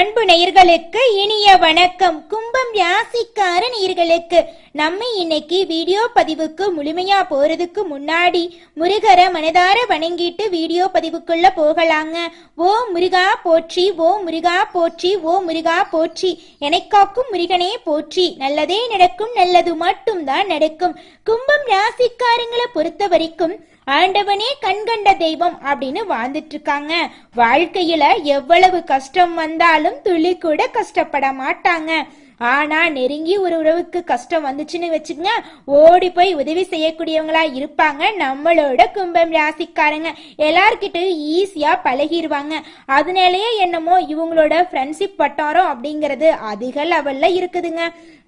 அன்பு நேயர்களுக்கு இனிய வணக்கம். கும்பம் ராசிக்கார நேயர்களுக்கு நம்ம இன்னைக்கு வீடியோ பதிவுக்கு முழுமையா போறதுக்கு முன்னாடி முருகரை மனதார வணங்கிட்டு வீடியோ பதிவுக்குள்ள போகலாங்க. ஓ முருகா போற்றி, ஓ முருகா போற்றி, ஓ முருகா போற்றி, எனக்காக்கும் முருகனே போற்றி. நல்லதே நடக்கும், நல்லது மட்டும் தான் நடக்கும். கும்பம் ராசிக்காரங்களை பொறுத்த வரைக்கும் ஆண்டவனே கண்கண்ட தெய்வம் அப்படின்னு வாழ்ந்துட்டு இருக்காங்க. வாழ்க்கையில எவ்வளவு கஷ்டம் வந்தாலும் துளி கூட கஷ்டப்பட மாட்டாங்க. ஆனா நெருங்கி ஒரு உறவுக்கு கஷ்டம் வந்துச்சுன்னு வச்சுக்கங்க, ஓடி போய் உதவி செய்யக்கூடியவங்களா இருப்பாங்க நம்மளோட கும்பம் ராசிக்காரங்க. எல்லார்கிட்டையும் ஈஸியா பழகிடுவாங்க. அதனாலயே என்னமோ இவங்களோட ஃப்ரெண்ட்ஷிப் வட்டாரம் அப்படிங்கிறது அதிக லெவல்ல இருக்குதுங்க.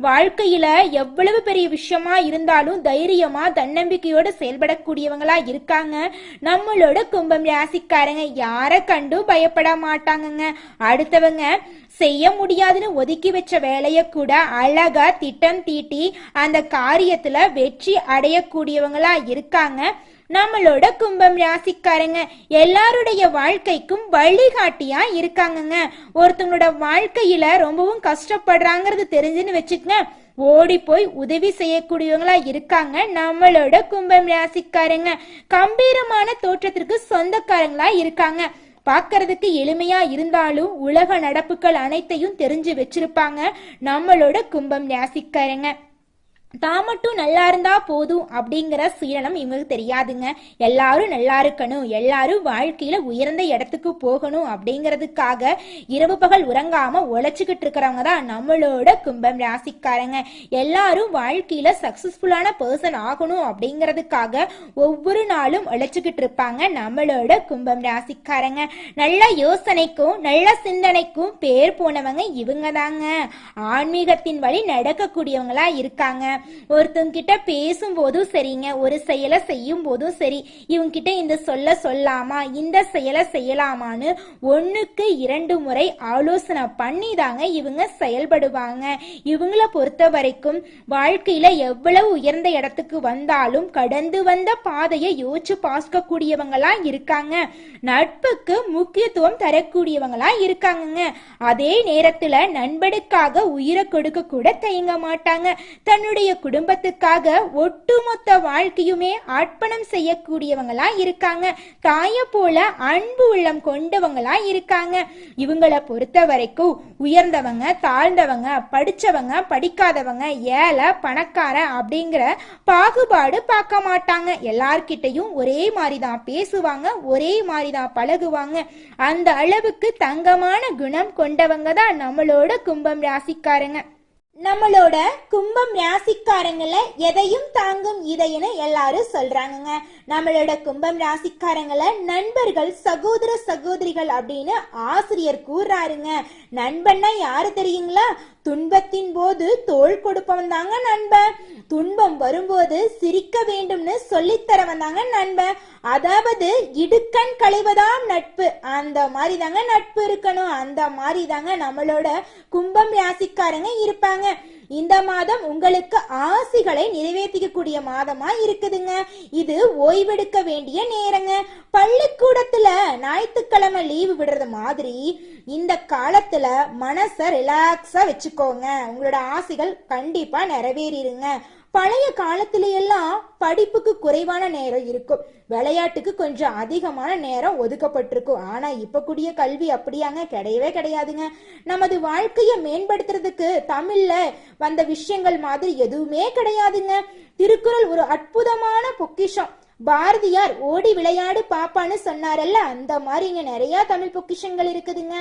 வாழ்க்கையில எவ்வளவு பெரிய விஷயமா இருந்தாலும் தைரியமா தன்னம்பிக்கையோட செயல்படக்கூடியவங்களா இருக்காங்க நம்மளோட கும்பம் ராசிக்காரங்க. யாரை கண்டும் பயப்பட மாட்டாங்கங்க. அடுத்தவங்க செய்ய முடியாதுன்னு ஒதுக்கி வச்ச வேலைய கூட அழகா திட்டம் தீட்டி அந்த காரியத்துல வெற்றி அடையக்கூடியவங்களா இருக்காங்க நம்மளோட கும்பம் ராசிக்காரங்க. எல்லாருடைய வாழ்க்கைக்கும் வழிகாட்டியா இருக்காங்கங்க. ஒருத்தவங்களோட வாழ்க்கையில ரொம்பவும் கஷ்டப்படுறாங்கிறது தெரிஞ்சுன்னு வச்சுக்கங்க, ஓடி போய் உதவி செய்யக்கூடியவங்களா இருக்காங்க நம்மளோட கும்பம் ராசிக்காரங்க. கம்பீரமான தோற்றத்திற்கு சொந்தக்காரங்களா இருக்காங்க. பார்க்கறதுக்கு எளிமையா இருந்தாலும் உலக நடப்புகள் அனைத்தையும் தெரிஞ்சு வச்சிருப்பாங்க நம்மளோட கும்பம் ராசிக்காரங்க. தான் மட்டும் நல்லா இருந்தா போதும் அப்படிங்கிற சுயநலம் இவங்களுக்கு தெரியாதுங்க. எல்லாரும் நல்லா இருக்கணும், எல்லாரும் வாழ்க்கையில உயர்ந்த இடத்துக்கு போகணும் அப்படிங்கிறதுக்காக இரவு பகல் உறங்காம உழைச்சுக்கிட்டு இருக்கிறவங்க தான் நம்மளோட கும்பம் ராசிக்காரங்க. எல்லாரும் வாழ்க்கையில சக்சஸ்ஃபுல்லான பர்சன் ஆகணும் அப்படிங்கிறதுக்காக ஒவ்வொரு நாளும் உழைச்சுக்கிட்டு இருப்பாங்க நம்மளோட கும்பம் ராசிக்காரங்க. நல்ல யோசனைக்கும் நல்ல சிந்தனைக்கும் பேர் போனவங்க இவங்க தாங்க. ஆன்மீகத்தின் வழி நடக்கக்கூடியவங்களா இருக்காங்க. ஒருத்தவங்க கிட்ட பேசும்போதும் சரிங்க, ஒரு செயலை செய்யும் போதும் சரி, இவங்க கிட்ட இந்த சொல்ல சொல்லாமா இந்த செயலை செய்யலாமான்னு 1க்கு 2 முறை ஆலோசனை பண்ணி தாங்க இவங்க செயல்படுவாங்க. இவங்கள பொறுத்த வரைக்கும் வாழ்க்கையில எவ்வளவு உயர்ந்த இடத்துக்கு வந்தாலும் கடந்து வந்த பாதையை யோசிச்சு பார்க்கக்கூடியவங்களா இருக்காங்க. நட்புக்கு முக்கியத்துவம் தரக்கூடியவங்களா இருக்காங்க. அதே நேரத்துல நண்பனுக்காக உயிரை கொடுக்க கூட தயங்க மாட்டாங்க. தன்னுடைய குடும்பத்துக்காக ஒட்டுமொத்த வாழ்க்கையுமே அர்ப்பணம் செய்யக்கூடியவங்களா இருக்காங்க. தாய போல அன்பு உள்ளம் கொண்டவங்களா இருக்காங்க. இவங்களை பொறுத்த வரைக்கும் உயர்ந்தவங்க தாழ்ந்தவங்க, படிச்சவங்க படிக்காதவங்க, ஏழை பணக்கார அப்படிங்கிற பாகுபாடு பார்க்க மாட்டாங்க. எல்லார்கிட்டையும் ஒரே மாதிரிதான் பேசுவாங்க, ஒரே மாதிரிதான் பழகுவாங்க. அந்த அளவுக்கு தங்கமான குணம் கொண்டவங்க தான் நம்மளோட கும்பம் ராசிக்காரங்க. நம்மளோட கும்பம் ராசிக்காரங்கள எதையும் தாங்கும் இதயன்னு எல்லாரும் சொல்றாங்க. நம்மளோட கும்பம் ராசிக்காரங்கள நண்பர்கள் சகோதர சகோதரிகள் அப்படின்னு ஆசிரியர் கூறாருங்க. நண்பன்னா யாரு தெரியுங்களா? துன்பத்தின் போது தோள் கொடுப்பவன் தாங்க நண்பன். துன்பம் வரும்போது சிரிக்க வேண்டும்னு சொல்லித்தரவன் தாங்க நண்பன். அதாவது இடுக்கண் களைவதாம் நட்பு. அந்த மாதிரி தாங்க நட்பு இருக்கணும். அந்த மாதிரி தாங்க நம்மளோட கும்பம் ராசிக்காரங்க இருப்பாங்க. இந்த மாதம் உங்களுக்கு ஆசைகளை நிறைவேற்றிக்கக்கூடிய மாதமா இருக்குதுங்க. இது ஓய்வெடுக்க வேண்டிய நேரங்க. பள்ளிக்கூடத்துல ஞாயிற்றுக்கிழமை லீவு விடுறது மாதிரி இந்த காலத்துல மனசை ரிலாக்ஸா வச்சுக்கோங்க. உங்களோட ஆசைகள் கண்டிப்பா நிறைவேறிடுங்க. பழைய காலத்துல எல்லாம் படிப்புக்கு குறைவான நேரம் இருக்கும், விளையாட்டுக்கு கொஞ்சம் அதிகமான நேரம் ஒதுக்கப்பட்டிருக்கும். ஆனா இப்ப கூடிய கல்வி அப்படியாங்க? கிடையவே கிடையாதுங்க. நமது வாழ்க்கையை மேம்படுத்துறதுக்கு தமிழ்ல வந்த விஷயங்கள் மாதிரி எதுவுமே கிடையாதுங்க. திருக்குறள் ஒரு அற்புதமான பொக்கிஷம். பாரதியார் ஓடி விளையாடு பாப்பான்னு சொன்னாரல்ல, அந்த மாதிரி இங்க நிறைய தமிழ் பொக்கிஷங்கள் இருக்குதுங்க.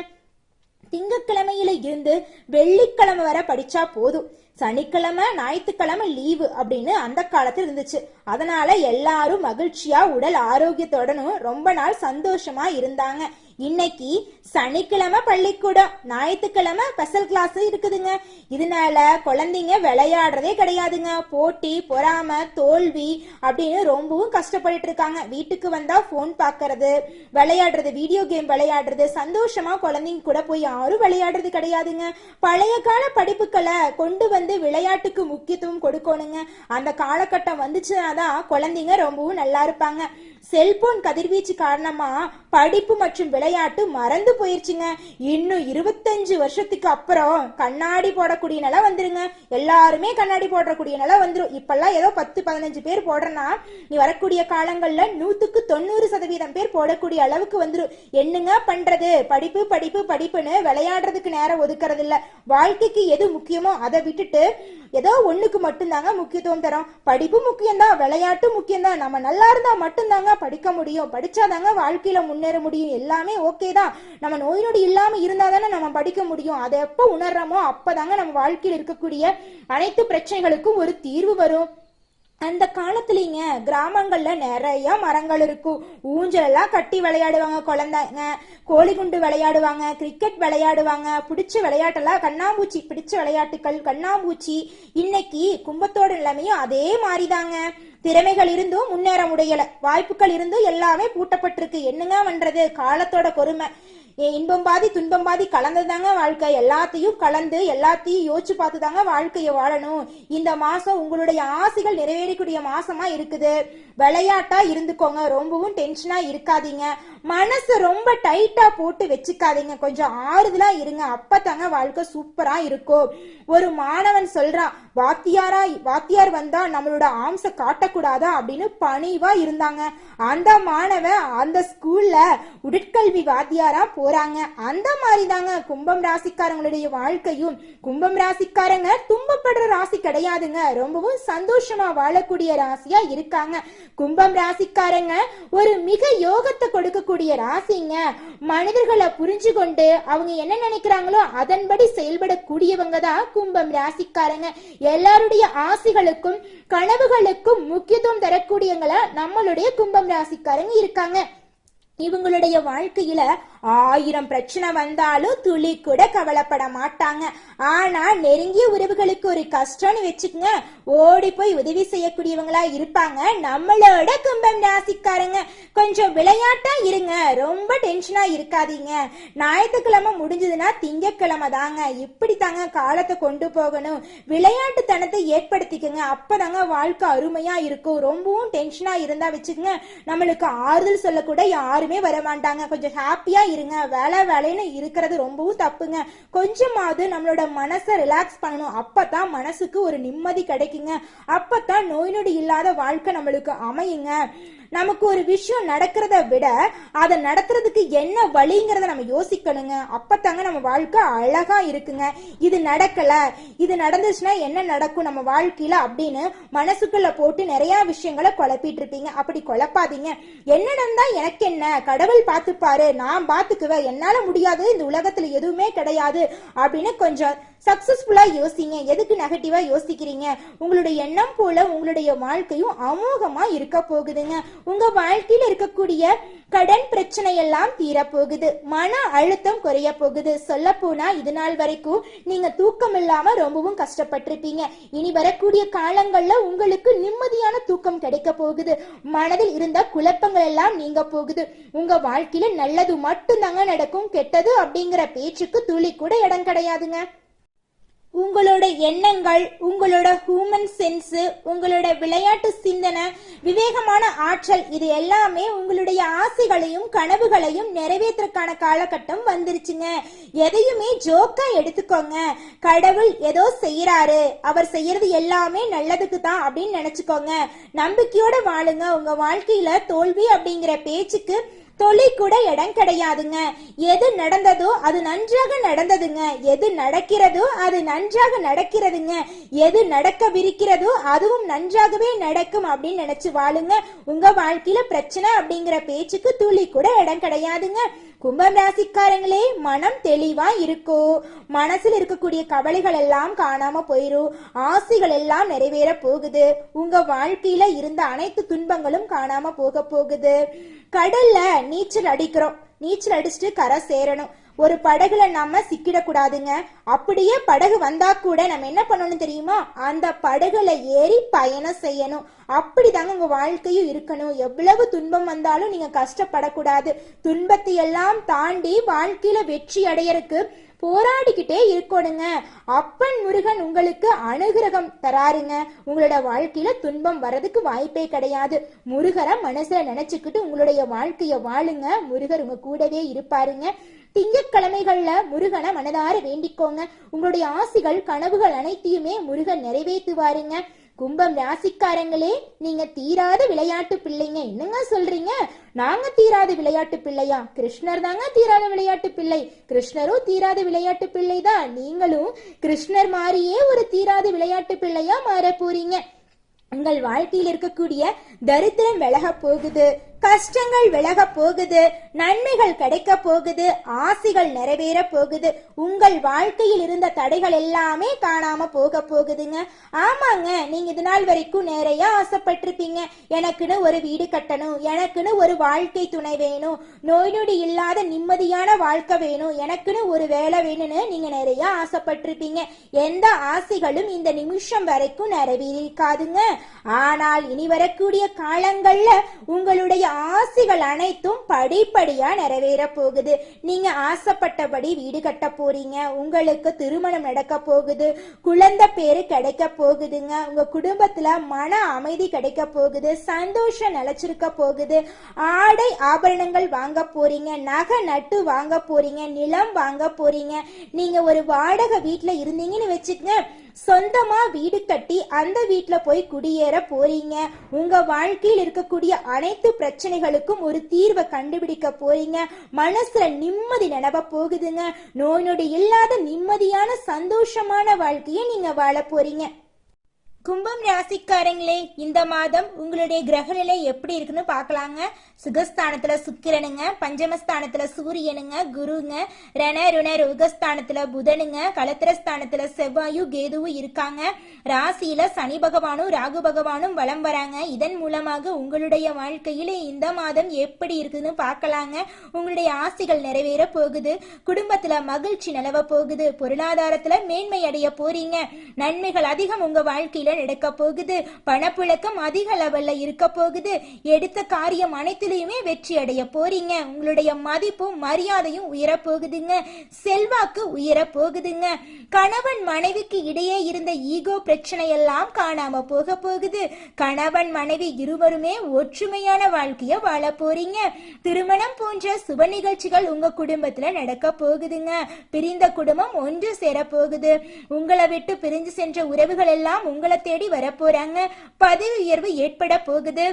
திங்கக்கிழமையில இருந்து வெள்ளிக்கிழமை வரை படிச்சா போதும், சனிக்கிழமை ஞாயிற்றுக்கிழமை லீவு அப்படின்னு அந்த காலத்துல இருந்துச்சு. அதனால எல்லாரும் மகிழ்ச்சியா உடல் ஆரோக்கியத்துடனும் ரொம்ப நாள் சந்தோஷமா இருந்தாங்க. இன்னைக்கு சனிக்கிழமை பள்ளிக்கூடம், ஞாயிற்றுக்கிழமை ஸ்பெஷல் கிளாஸ் இருக்குதுங்க. இதனால குழந்தைங்க விளையாடுறதே கிடையாதுங்க. போட்டி பொறாம தோல்வி அப்படின்னு ரொம்பவும் கஷ்டப்பட்டு இருக்காங்க. வீட்டுக்கு வந்தா போன் பாக்குறது, விளையாடுறது, வீடியோ கேம் விளையாடுறது, சந்தோஷமா குழந்தைங்க கூட போய் யாரும் விளையாடுறது கிடையாதுங்க. பழைய கால படிப்புகளை கொண்டு வந்து விளையாட்டுக்கு முக்கியத்துவம் கொடுக்கணுங்க. அந்த காலகட்டம் வந்துச்சுனாதான் குழந்தைங்க ரொம்பவும் நல்லா இருப்பாங்க. செல்போன் கதிர்வீச்சு காரணமா படிப்பு மற்றும் விளையாட்டு மறந்து போயிருச்சுங்க. இன்னும் 25 வருஷத்துக்கு அப்புறம் கண்ணாடி போடக்கூடிய நிலை வந்துருங்க. எல்லாருமே கண்ணாடி போடக்கூடிய நிலை வந்துரும். இப்பெல்லாம் ஏதோ 10-15 பேர் போடுறனா நீ வரக்கூடிய காலங்கள்ல 100% பேர் போடக்கூடிய அளவுக்கு வந்துரும். என்னங்க பண்றது? படிப்பு படிப்பு படிப்புன்னு விளையாடுறதுக்கு நேரம் ஒதுக்கறது இல்ல. வாழ்க்கைக்கு எது முக்கியமோ அதை விட்டுட்டு ஏதோ ஒண்ணுக்கு மட்டும்தாங்க முக்கியத்துவம் தரோம். படிப்பு முக்கியம்தான், விளையாட்டு முக்கியம்தான். நம்ம நல்லா இருந்தா மட்டும்தாங்க படிக்க முடியும். படிச்சாதாங்க வாழ்க்கையில முன்னேற முடியும். எல்லாமே ஓகே தான். நம்ம நோய் நொடி இல்லாம இருந்தாதானே நம்ம படிக்க முடியும். அதை எப்ப உணர்றோமோ அப்பதாங்க நம்ம வாழ்க்கையில் இருக்கக்கூடிய அனைத்து பிரச்சனைகளுக்கும் ஒரு தீர்வு வரும். அந்த காலத்துலங்க கிராமங்கள்ல நிறைய மரங்கள் இருக்கும். ஊஞ்சல் எல்லாம் கட்டி விளையாடுவாங்க குழந்தைங்க. கோழி குண்டு விளையாடுவாங்க, கிரிக்கெட் விளையாடுவாங்க. பிடிச்ச விளையாட்டெல்லாம் கண்ணாம்பூச்சி, பிடிச்ச விளையாட்டுகள் கண்ணாம்பூச்சி. இன்னைக்கு கும்பத்தோட நிலைமையும் அதே மாதிரிதாங்க. திறமைகள் இருந்தும் முன்னேற முடியல, வாய்ப்புகள் இருந்தும் எல்லாமே பூட்டப்பட்டிருக்கு. என்னங்க பண்றது? காலத்தோட கொடுமை. இன்பம் பாதி துன்பம் பாதி கலந்ததாங்க வாழ்க்கை. எல்லாத்தையும் கலந்து எல்லாத்தையும் யோசிச்சு பார்த்துதாங்க வாழ்க்கையை வாழணும். இந்த மாசம் உங்களுடைய ஆசைகள் நிறைவேறக்கூடிய மாசமா இருக்குது. விளையாட்டா இருந்துக்கோங்க, ரொம்பவும் டென்ஷனா இருக்காதீங்க. மனசு ரொம்ப டைட்டா போட்டு வச்சுக்காதீங்க, கொஞ்சம் ஆறுதலா இருங்க. அப்பதாங்க வாழ்க்கை சூப்பரா இருக்கும். ஒரு மாணவன் சொல்றான், வாத்தியார் வந்தா நம்மளோட ஆம்ச காட்டக்கூடாதா அப்படின்னு பணிவா இருந்தாங்க. அந்த மாணவன் அந்த ஸ்கூல்ல உடற்கல்வி வாத்தியாரா போறாங்க. அந்த மாதிரி தாங்க கும்பம் ராசிக்காரங்களுடைய வாழ்க்கையும். கும்பம் ராசிக்காரங்க துன்பப்படுற ராசி கிடையாதுங்க, ரொம்பவும் சந்தோஷமா வாழக்கூடிய ராசியா இருக்காங்க. கும்பம் ராசிக்காரங்க ஒரு மிக யோகத்தை கொடுக்கக்கூடிய ராசிங்க. மனிதர்களை புரிஞ்சு கொண்டு அவங்க என்ன நினைக்கிறாங்களோ அதன்படி செயல்படக்கூடியவங்க தான் கும்பம் ராசிக்காரங்க. எல்லாருடைய ஆசைகளுக்கும் கனவுகளுக்கும் முக்கியத்துவம் தரக்கூடியவங்கள நம்மளுடைய கும்பம் ராசிக்காரங்க இருக்காங்க. இவங்களுடைய வாழ்க்கையில 1000 பிரச்சனை வந்தாலும் துளி கூட கவலைப்பட மாட்டாங்க. ஆனா நெருங்கிய உறவுகளுக்கு ஒரு கஷ்டம்னு வச்சுக்கோங்க, ஓடி போய் உதவி செய்யக்கூடியவங்களா இருப்பாங்க நம்மளோட கும்பம் ராசிக்காரங்க. கொஞ்சம் விளையாட்டா இருங்க, ரொம்ப டென்ஷனா இருக்காதீங்க. ஞாயிற்றுக்கிழமை முடிஞ்சதுன்னா திங்கக்கிழமை தாங்க. இப்படி தாங்க காலத்தை கொண்டு போகணும். விளையாட்டு தனத்தை ஏற்படுத்திக்கங்க, அப்பதாங்க வாழ்க்கை அருமையா இருக்கும். ரொம்பவும் டென்ஷனா இருந்தா வச்சுக்கோங்க, நம்மளுக்கு ஆறுதல் சொல்லக்கூட யாருமே வர மாட்டாங்க. கொஞ்சம் ஹாப்பியா இருங்க. வேலைன்னு இருக்கிறது ரொம்பவும் தப்புங்க. கொஞ்சமாவது நம்மளோட மனசை ரிலாக்ஸ் பண்ணணும். அப்பதான் மனசுக்கு ஒரு நிம்மதி கிடைக்குங்க. அப்பதான் நோய் நொடி இல்லாத வாழ்க்கை நம்மளுக்கு அமையுங்க. நமக்கு ஒரு விஷயம் நடக்கிறத விட அதை நடத்துறதுக்கு என்ன வழிங்கிறத நம்ம யோசிக்கணுங்க. அப்பத்தாங்க நம்ம வாழ்க்கை அழகா இருக்குங்க. இது நடக்கல, இது நடந்துச்சுன்னா என்ன நடக்கும் நம்ம வாழ்க்கையில அப்படின்னு மனசுக்குள்ள போட்டு நிறைய விஷயங்களை குழப்பிட்டு இருப்பீங்க. அப்படி குழப்பாதீங்க. என்ன நடந்தா எனக்கு என்ன, கடவுள் பார்த்துப்பாரு, நான் பார்த்துக்குவேன், என்னால முடியாது, இந்த உலகத்துல எதுவுமே கிடையாது அப்படின்னு கொஞ்சம் சக்சஸ்ஃபுல்லா யோசிங்க. எதுக்கு நெகட்டிவா யோசிக்கிறீங்க? உங்களுடைய எண்ணம் போல உங்களுடைய வாழ்க்கையும் அமோகமா இருக்க போகுதுங்க. உங்க வாழ்க்கையில இருக்கக்கூடிய கடன் பிரச்சனை எல்லாம் தீரப்போகுது. மன அழுத்தம் குறைய போகுது. சொல்ல போனா இது நாள் வரைக்கும் நீங்க தூக்கம் இல்லாம ரொம்பவும் கஷ்டப்பட்டிருப்பீங்க. இனி வரக்கூடிய காலங்கள்ல உங்களுக்கு நிம்மதியான தூக்கம் கிடைக்க போகுது. மனதில் இருந்த குழப்பங்கள் எல்லாம் நீங்க போகுது. உங்க வாழ்க்கையில நல்லது மட்டும் தாங்க நடக்கும். கெட்டது அப்படிங்கிற பேச்சுக்கு துளி கூட இடம் கிடையாதுங்க. உங்களோட எண்ணங்கள், உங்களோட ஹியூமன் சென்ஸ், உங்களோட விளையாட்டு சிந்தனை, விவேகமான ஆற்றல், இது எல்லாமே உங்களுடைய ஆசைகளையும் கனவுகளையும் நிறைவேற்றக்கான காலகட்டம் வந்துருச்சுங்க. எதையுமே ஜோக்கா எடுத்துக்கோங்க. கடவுள் ஏதோ செய்யறாரு, அவர் செய்யறது எல்லாமே நல்லதுக்கு தான் அப்படின்னு நினைச்சுக்கோங்க. நம்பிக்கையோட வாழுங்க. உங்க வாழ்க்கையில தோல்வி அப்படிங்கிற பேச்சுக்கு தொலை கூட இடம் கிடையாதுங்க. எது நடந்ததோ அது நன்றாக நடந்ததுங்க. எது நடக்கிறதோ அது நன்றாக நடக்கிறதுங்க. எது நடக்கவிருக்கிறதோ அதுவும் நன்றாகவே நடக்கும் அப்படின்னு நினைச்சு வாழுங்க. உங்க வாழ்க்கையில பிரச்சனை அப்படிங்கிற பேச்சுக்கு துளி கூட இடம் கிடையாதுங்க. கும்பம் ராசிக்காரங்களே, மனம் தெளிவா இருக்கும். மனசுல இருக்கக்கூடிய கவலைகள் எல்லாம் காணாம போயிரும். ஆசைகள் எல்லாம் நிறைவேற போகுது. உங்க வாழ்க்கையில இருந்த அனைத்து துன்பங்களும் காணாம போக போகுது. கடல்ல நீச்சல் அடிக்கிறோம், நீச்சல் அடிச்சுட்டு கரை சேரணும். ஒரு படகுல நம்ம சிக்கிடக்கூடாதுங்க. அப்படியே படகு வந்தா கூட நம்ம என்ன பண்ணணும் தெரியுமா? அந்த படகுல ஏறி பயணம் செய்யணும். அப்படிதாங்க உங்க வாழ்க்கையும் இருக்கணும். எவ்வளவு துன்பம் வந்தாலும் நீங்க கஷ்டப்படக்கூடாது. துன்பத்தை எல்லாம் தாண்டி வாழ்க்கையில வெற்றி அடையறதுக்கு போராடிக்கிட்டே இருக்கணுங்க. அப்பன் முருகன் உங்களுக்கு அனுகிரகம் தராருங்க. உங்களோட வாழ்க்கையில துன்பம் வர்றதுக்கு வாய்ப்பே கிடையாது. முருகரை மனசுல நினைச்சுக்கிட்டு உங்களுடைய வாழ்க்கைய வாழுங்க. முருகர் உங்க கூடவே இருப்பாருங்க. திங்கட்கிழமைகள்ல முருகனை மனதார வேண்டிக்கோங்க. உங்களுடைய ஆசைகள் கனவுகள் அனைத்தையுமே முருகன் நிறைவேற்றுவாருங்க. கும்பம் ராசிக்காரங்களே, நீங்க தீராத விளையாட்டு பிள்ளைங்க. என்னங்க சொல்றீங்க? நாங்க தீராத விளையாட்டு பிள்ளையா? கிருஷ்ணர் தாங்க தீராத விளையாட்டு பிள்ளை. கிருஷ்ணரும் தீராத விளையாட்டு பிள்ளை தான். நீங்களும் கிருஷ்ணர் மாதிரியே ஒரு தீராத விளையாட்டு பிள்ளையா மாற போறீங்க. உங்கள் வாழ்க்கையில் இருக்கக்கூடிய தரித்திரம் விலக போகுது, கஷ்டங்கள் விலக போகுது, நன்மைகள் கிடைக்க போகுது, ஆசைகள் நிறைவேற போகுது. உங்கள் வாழ்க்கையில் இருந்த தடைகள் எல்லாமே காணாம போக போகுதுங்க. ஆமாங்க, நீங்க இது நாள் வரைக்கும் நிறைய ஆசைப்பட்டிருப்பீங்க. எனக்குன்னு ஒரு வீடு கட்டணும், எனக்குன்னு ஒரு வாழ்க்கை துணை வேணும், நோய் நொடி இல்லாத நிம்மதியான வாழ்க்கை வேணும், எனக்குன்னு ஒரு வேலை வேணும்னு நீங்க நிறைய ஆசைப்பட்டிருப்பீங்க. எந்த ஆசைகளும் இந்த நிமிஷம் வரைக்கும் நிறைவேறிக்காதுங்க. ஆனால் இனி வரக்கூடிய காலங்கள்ல உங்களுடைய ஆசைகள் அனைத்தும் படிப்படியா நிறைவேற போகுது. நீங்க ஆசைப்பட்டபடி வீடு கட்ட போறீங்க. உங்களுக்கு திருமணம் நடக்க போகுது. குழந்தை பேரு கிடைக்க போகுதுங்க. உங்க குடும்பத்துல மன அமைதி கிடைக்க போகுது. சந்தோஷம் நிலைச்சிருக்க போகுது. ஆடை ஆபரணங்கள் வாங்க போறீங்க. நகை நட்டு வாங்க போறீங்க. நிலம் வாங்க போறீங்க. நீங்க ஒரு வாடகை வீட்டுல இருந்தீங்கன்னு வச்சுக்கங்க, சொந்தமா வீடு கட்டி அந்த வீட்டுல போய் குடியேற போறீங்க. உங்க வாழ்க்கையில் இருக்கக்கூடிய அனைத்து பிரச்சனைகளுக்கும் ஒரு தீர்வை கண்டுபிடிக்க போறீங்க. மனசுல நிம்மதி நிலவ போகுதுங்க. நோய் நொடி இல்லாத நிம்மதியான சந்தோஷமான வாழ்க்கையை நீங்க வாழ போறீங்க. கும்பம் ராசிக்காரங்களே, இந்த மாதம் உங்களுடைய கிரகநிலை எப்படி இருக்குன்னு பார்க்கலாங்க. சுகஸ்தானத்துல சுக்கிரனுங்க, பஞ்சமஸ்தானத்துல சூரியனுங்க, குருங்க, ரண ருண ரோகஸ்தானத்துல புதனுங்க, களத்திரஸ்தானத்துல செவ்வாயும் கேதுவும் இருக்காங்க. ராசியில சனி பகவானும் ராகு பகவானும் வலம் வராங்க. இதன் மூலமாக உங்களுடைய வாழ்க்கையில இந்த மாதம் எப்படி இருக்குன்னு பார்க்கலாங்க. உங்களுடைய ஆசைகள் நிறைவேற போகுது. குடும்பத்துல மகிழ்ச்சி நிலவ போகுது. பொருளாதாரத்துல மேன்மை அடைய போறீங்க. நன்மைகள் அதிகம் உங்க வாழ்க்கையில நடக்க போகுது. பணப்புழக்கம் அதிக லெவல்ல இருக்க போகுது. எடுத்த காரியம் அனைத்திலுமே வெற்றி அடைய போறீங்க. உங்களுடைய மதிப்பும் மரியாதையும் உயர போகுதுங்க. செல்வாக்கு உயர போகுதுங்க. கணவன் மனைவிக்கு இடையே இருந்த ஈகோ பிரச்சனை எல்லாம் காணாம போக போகுது. கணவன் மனைவி இருவருமே ஒற்றுமையான வாழ்க்கைய வாழ போறீங்க. திருமணம் போன்ற சுப நிகழ்ச்சிகள் உங்க குடும்பத்துல நடக்க போகுதுங்க. பிரிந்த குடும்பம் ஒன்று சேர போகுது. உங்களை விட்டு பிரிஞ்சு சென்ற உறவுகள் எல்லாம் உங்களை தேடி வரப்போறாங்க. பதவி உயர்வு ஏற்பட போகுது.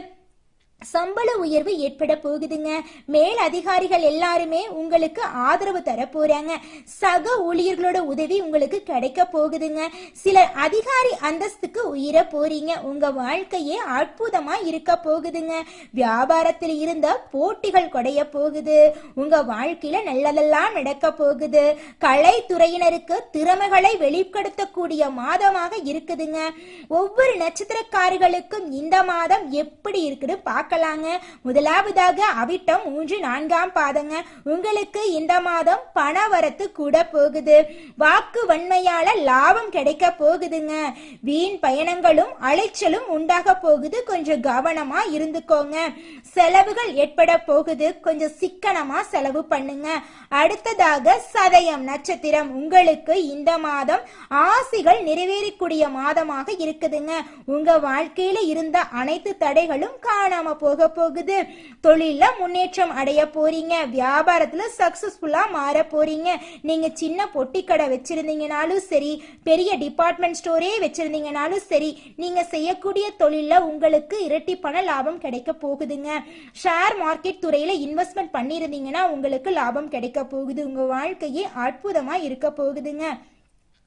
சம்பள உயர்வு ஏற்பட போகுதுங்க. மேல் அதிகாரிகள் எல்லாருமே உங்களுக்கு ஆதரவு தர போறாங்க. சக ஊழியர்களோட உதவி உங்களுக்கு கிடைக்க போகுதுங்க. சிலர் அதிகாரி அந்தஸ்துக்கு உயர போறீங்க. உங்க வாழ்க்கையே அற்புதமா இருக்க போகுதுங்க. வியாபாரத்தில் இருந்த போட்டிகள் குறைய போகுது. உங்க வாழ்க்கையில நல்லதெல்லாம் நடக்க போகுது. கலைத்துறையினருக்கு திறமைகளை வெளிப்படுத்தக்கூடிய மாதமாக இருக்குதுங்க. ஒவ்வொரு நட்சத்திரக்காரர்களுக்கும் இந்த மாதம் எப்படி இருக்குன்னு பார்க்கலாங்க. முதலாவதாக அவிட்டம் 3, 4ஆம் பாதங்க. உங்களுக்கு இந்த மாதம் பண வரத்து கூட போகுது. வாக்கு வன்மையால லாபம் கிடைக்க போகுதுங்க. வீண் பயணங்களும் அலைச்சலும் உண்டாக போகுது. கொஞ்சம் கவனமா இருந்துக்கோங்க. செலவுகள் ஏற்பட போகுது. கொஞ்சம் சிக்கனமா செலவு பண்ணுங்க. அடுத்ததாக சதயம் நட்சத்திரம். உங்களுக்கு இந்த மாதம் ஆசைகள் நிறைவேறக்கூடிய மாதமாக இருக்குதுங்க. உங்க வாழ்க்கையில இருந்த அனைத்து தடைகளும் காணாம போக போகுது. தொழில முன்னேற்றம் அடைய போறீங்க. வியாபாரத்துல சக்சஸ்ஃபுல்லா மாற போறீங்க. நீங்க சின்ன பொட்டி கடை வச்சிருந்தீங்கனாலும் சரி, பெரிய டிபார்ட்மெண்ட் ஸ்டோரே வச்சிருந்தீங்கனாலும் சரி, நீங்க செய்யக்கூடிய தொழில உங்களுக்கு இரட்டி பண லாபம் கிடைக்க போகுதுங்க. ஷேர் மார்க்கெட் துறையில இன்வெஸ்ட்மெண்ட் பண்ணிருந்தீங்கன்னா உங்களுக்கு லாபம் கிடைக்க போகுது. உங்க வாழ்க்கையே அற்புதமா இருக்க போகுதுங்க.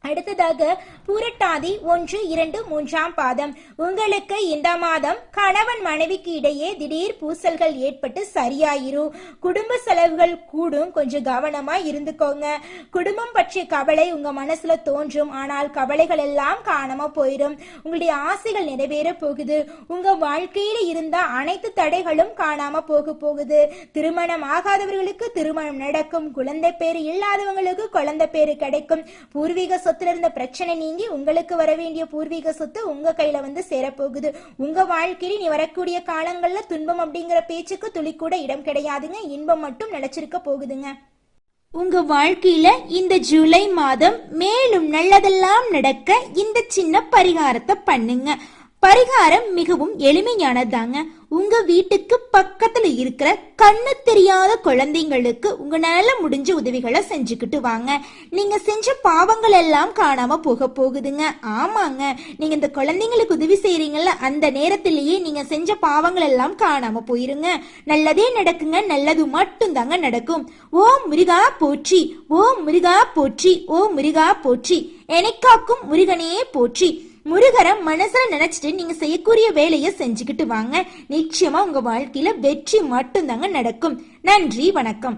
அடுத்ததாக பூரட்டாதி 1, 2, 3ஆம் பாதம். உங்களுக்கு இந்த மாதம் கணவன் மனைவிக்கு இடையே திடீர் பூசல்கள் ஏற்பட்டு சரியாயிரும். குடும்ப செலவுகள் கூடும், கொஞ்சம் கவனமா இருந்துக்கோங்க. குடும்பம் பற்றிய கவலை உங்க மனசுல தோன்றும், ஆனால் கவலைகள் எல்லாம் காணாம போயிடும். உங்களுடைய ஆசைகள் நிறைவேற போகுது. உங்க வாழ்க்கையில இருந்த அனைத்து தடைகளும் காணாம போகுது. திருமணம் ஆகாதவர்களுக்கு திருமணம் நடக்கும். குழந்தை பேரு இல்லாதவங்களுக்கு குழந்தை பேரு கிடைக்கும். பூர்வீக சொத்துல இருந்த பிரச்சனை நீங்கி உங்களுக்கு வர வேண்டிய பூர்வீக சொத்து உங்க கையில வந்து சேரப்போகுது. உங்க வாழ்க்கையில நீ வரக்கூடிய காலங்கள்ல துன்பம் அப்படிங்கிற பேச்சுக்கு துளி கூட இடம் கிடையாதுங்க. இன்பம் மட்டும் நிலைச்சிருக்க போகுதுங்க. உங்க வாழ்க்கையில இந்த ஜூலை மாதம் மேலும் நல்லதெல்லாம் நடக்க இந்த சின்ன பரிகாரத்தை பண்ணுங்க. பரிகாரம் மிகவும் எளிமையானதாங்க. உங்க வீட்டுக்கு பக்கத்துல இருக்கிற கண்ணு தெரியாத குழந்தைங்களுக்கு உங்களால முடிஞ்ச உதவிகளை செஞ்சுக்கிட்டு வாங்க. நீங்க செஞ்ச பாவங்கள் எல்லாம் காணாம போகுதுங்க. ஆமாங்க, நீங்க இந்த குழந்தைங்களுக்கு உதவி செய்யறீங்கல்ல, அந்த நேரத்திலேயே நீங்க செஞ்ச பாவங்கள் எல்லாம் காணாம போயிருங்க. நல்லதே நடக்குங்க, நல்லது மட்டும் தாங்க நடக்கும். ஓம் முருகா போற்றி, ஓம் முருகா போற்றி, ஓம் முருகா போற்றி, எனக்காக்கும் முருகனே போற்றி. முருகரை மனசுல நினைச்சிட்டு நீங்க செய்யக்கூடிய வேலையை செஞ்சுக்கிட்டு வாங்க. நிச்சயமா உங்க வாழ்க்கையில வெற்றி மட்டும் தாங்க நடக்கும். நன்றி, வணக்கம்.